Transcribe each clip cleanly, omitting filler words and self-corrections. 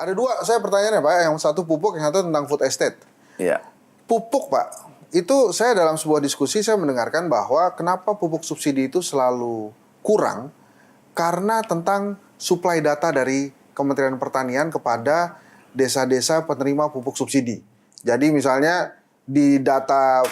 Ada dua, saya pertanyaannya Pak. Yang satu pupuk, yang satu tentang food estate. Iya. Pupuk Pak, itu saya dalam sebuah diskusi saya mendengarkan bahwa kenapa pupuk subsidi itu selalu kurang karena tentang suplai data dari Kementerian Pertanian kepada desa-desa penerima pupuk subsidi. Jadi misalnya di data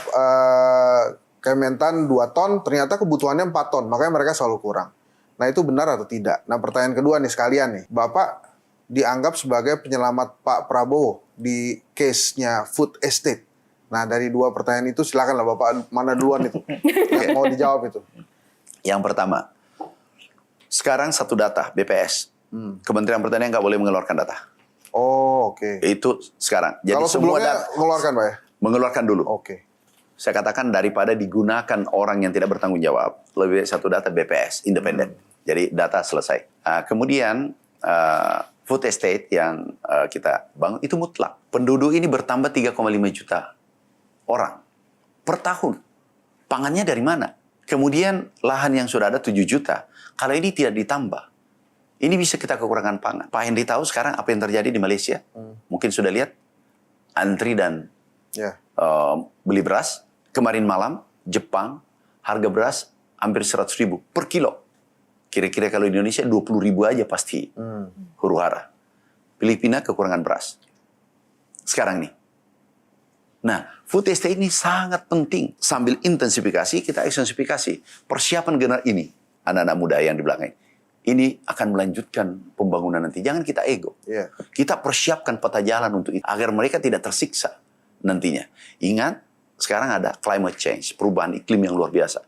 Kementan 2 ton, ternyata kebutuhannya 4 ton, makanya mereka selalu kurang. Nah itu benar atau tidak? Nah pertanyaan kedua nih sekalian nih, Bapak dianggap sebagai penyelamat Pak Prabowo di case-nya food estate. Nah dari dua pertanyaan itu silakanlah Bapak mana duluan itu yang mau dijawab itu. Yang pertama, sekarang satu data BPS, Kementerian Pertanian nggak boleh mengeluarkan data. Oh oke. Itu sekarang. Jadi Kalau semua sebelumnya mengeluarkan Pak ya? mengeluarkan dulu. Oke. Saya katakan daripada digunakan orang yang tidak bertanggung jawab, lebih baik satu data BPS independen. Jadi data selesai. Kemudian food estate yang kita bangun itu mutlak. Penduduk ini bertambah 3,5 juta orang per tahun. Pangannya dari mana? Kemudian lahan yang sudah ada 7 juta. Kalau ini tidak ditambah, ini bisa kita kekurangan pangan. Pak Hendy tahu sekarang apa yang terjadi di Malaysia? Mungkin sudah lihat antri dan beli beras. Kemarin malam, Jepang, harga beras hampir 100.000 per kilo. Kira-kira kalau di Indonesia 20.000 aja pasti huru hara. Filipina kekurangan beras. Sekarang nih. Nah, food estate ini sangat penting. Sambil intensifikasi, kita ekstensifikasi. Persiapan generasi ini, anak-anak muda yang di belakang ini akan melanjutkan pembangunan nanti. Jangan kita ego. Kita persiapkan peta jalan untuk itu, agar mereka tidak tersiksa nantinya. Ingat, sekarang ada climate change, perubahan iklim yang luar biasa.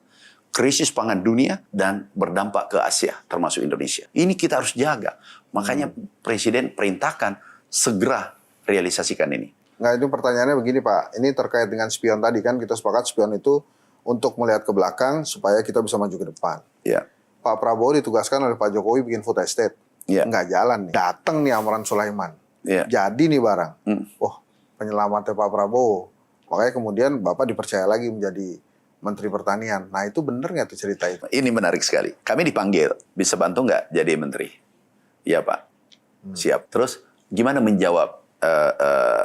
Krisis pangan dunia dan berdampak ke Asia, termasuk Indonesia. Ini kita harus jaga. Makanya Presiden perintahkan segera realisasikan ini. Nah itu pertanyaannya begini Pak, ini terkait dengan spion tadi kan, kita sepakat spion itu untuk melihat ke belakang supaya kita bisa maju ke depan. Ya. Pak Prabowo ditugaskan oleh Pak Jokowi bikin food estate. Nggak jalan nih. Datang nih Amran Sulaiman. Jadi nih barang. Penyelamatnya Pak Prabowo. Makanya kemudian Bapak dipercaya lagi menjadi Menteri Pertanian. Nah itu bener nggak tuh cerita itu? Ini menarik sekali. Kami dipanggil, bisa bantu nggak jadi Menteri? Iya Pak, siap. Terus gimana menjawab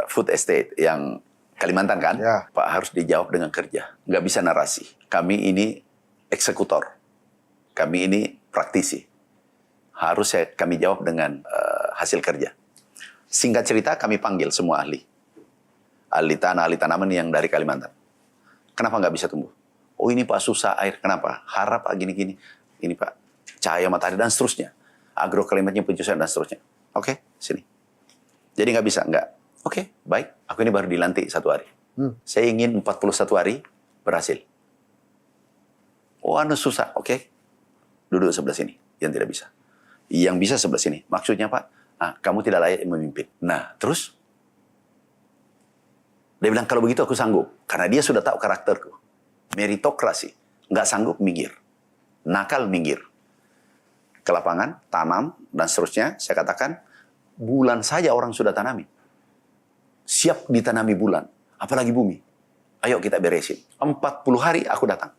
food estate yang Kalimantan kan? Pak harus dijawab dengan kerja. Nggak bisa narasi. Kami ini eksekutor. Kami ini praktisi. Harus kami jawab dengan hasil kerja. Singkat cerita kami panggil semua ahli. Ahli tanah, ahli tanaman yang dari Kalimantan. Kenapa nggak bisa tumbuh? Oh ini Pak susah air, kenapa? Harap Pak gini-gini. Ini Pak, cahaya matahari dan seterusnya. Agroklimatnya penyesuaian dan seterusnya. Oke, sini. Jadi nggak bisa, nggak. Oke, baik. Aku ini baru dilantik 1 hari. Saya ingin 41 hari berhasil. Oh anu susah, oke. Duduk sebelah sini, yang tidak bisa. Yang bisa sebelah sini. Maksudnya Pak, kamu tidak layak memimpin. Nah, terus? Dia bilang, kalau begitu aku sanggup. Karena dia sudah tahu karakterku. Meritokrasi. Nggak sanggup, minggir. Nakal, minggir. Ke lapangan, tanam, dan seterusnya. Saya katakan, bulan saja orang sudah tanami. Siap ditanami bulan. Apalagi bumi. Ayo kita beresin. 40 hari aku datang.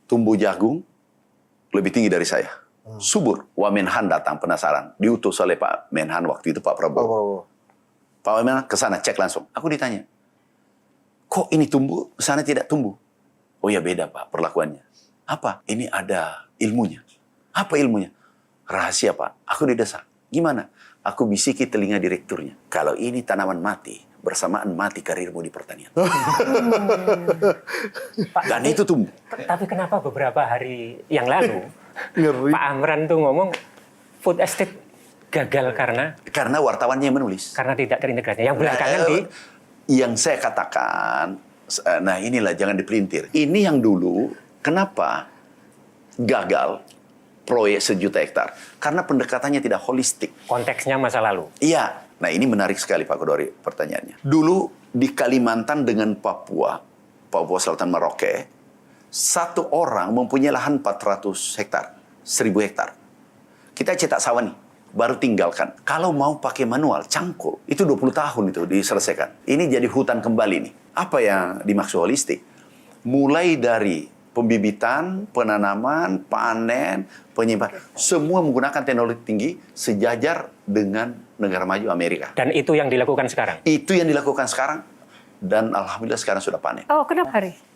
Tumbuh jagung, lebih tinggi dari saya. Subur. Wamenhan datang, penasaran. Diutus oleh Pak Menhan waktu itu, Pak Prabowo. Pak Menhan ke sana, cek langsung. Aku ditanya, kok ini tumbuh, sana tidak tumbuh? Oh ya beda Pak, perlakuannya. Apa? Ini ada ilmunya. Apa ilmunya? Rahasia Pak, aku didesak. Gimana? Aku bisiki telinga direkturnya. Kalau ini tanaman mati, bersamaan mati karirmu di pertanian. Pak, Dan itu tumbuh. Tapi kenapa beberapa hari yang lalu, Pak Amran tuh ngomong food estate gagal karena wartawannya yang menulis. Karena tidak terintegrasi. Yang belakangan Yang saya katakan, nah inilah jangan dipelintir. Ini yang dulu, kenapa gagal proyek 1 juta hektar? Karena pendekatannya tidak holistik. konteksnya masa lalu. Iya. Nah ini menarik sekali Pak Kodori pertanyaannya. Dulu di Kalimantan dengan Papua Selatan Merauke, 1 orang mempunyai lahan 400 hektar, 1.000 hektar. Kita cetak sawah nih. Baru tinggalkan. Kalau mau pakai manual, cangkul. Itu 20 tahun itu diselesaikan. Ini jadi hutan kembali nih. Apa yang dimaksud holistik? Mulai dari pembibitan, penanaman, panen, penyimpanan. Semua menggunakan teknologi tinggi sejajar dengan negara maju Amerika. Dan itu yang dilakukan sekarang. Itu yang dilakukan sekarang, dan alhamdulillah sekarang sudah panen. Oh, kenapa Hari?